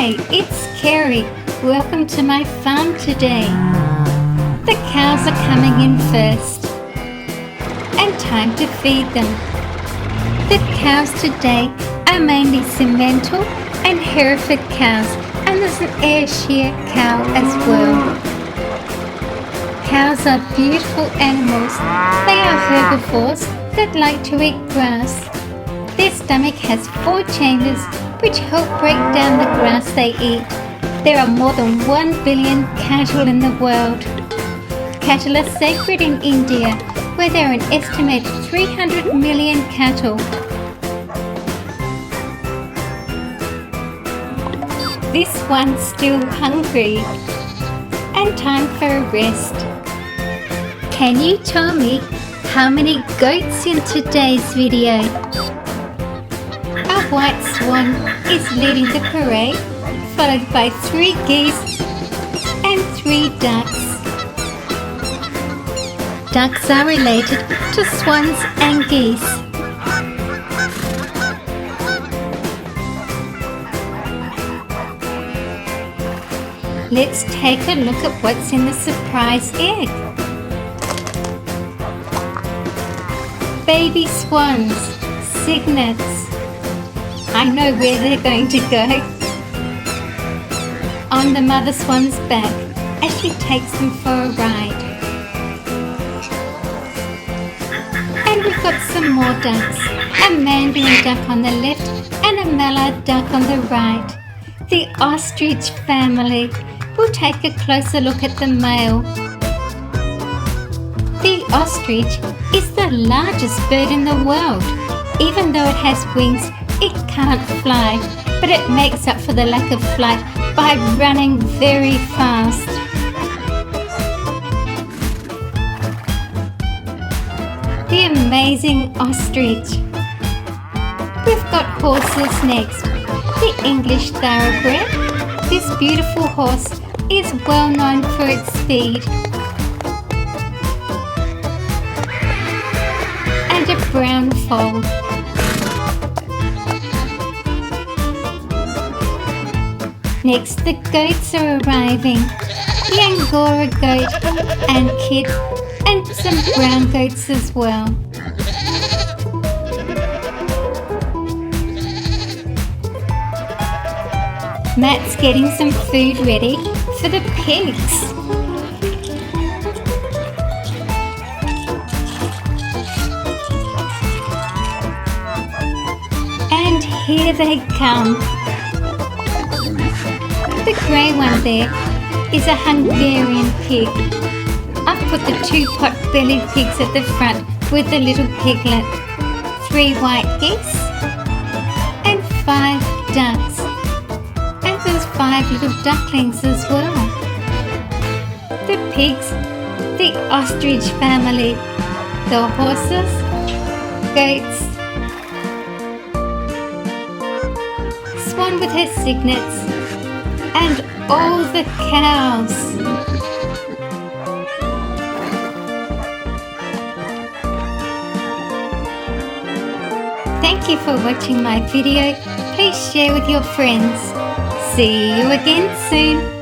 Hey, it's Carrie. Welcome to my farm today. The cows are coming in first and time to feed them. The cows today are mainly Simmental and Hereford cows, and there's an Ayrshire cow as well. Cows are beautiful animals. They are herbivores that like to eat grass. Their stomach has 4 chambers which help break down the grass they eat. There are more than 1 billion cattle in the world. Cattle are sacred in India, where there are an estimated 300 million cattle. This one's still hungry and time for a rest. Can you tell me how many goats in today's video? A white swan is leading the parade, followed by 3 geese and 3 ducks. Ducks are related to swans and geese. Let's take a look at what's in the surprise egg. Baby swans, cygnets. I know where they're going to go. On the mother swan's back as she takes them for a ride. And we've got some more ducks. A mandarin duck on the left and a mallard duck on the right. The ostrich family. We'll take a closer look at the male. The ostrich is the largest bird in the world. Even though it has wings, it can't fly, but it makes up for the lack of flight by running very fast. The amazing ostrich. We've got horses next. The English thoroughbred. This beautiful horse is well known for its speed. And a brown foal. Next, the goats are arriving. The Angora goat and kid, and some brown goats as well. Matt's getting some food ready for the pigs. And here they come. The grey one there is a Hungarian pig. I've put the 2 pot-bellied pigs at the front with the little piglet. 3 white geese and 5 ducks. And there's 5 little ducklings as well. The pigs, the ostrich family, the horses, goats, swan with her cygnets, and all the cows. Thank you for watching my video. Please share with your friends. See you again soon.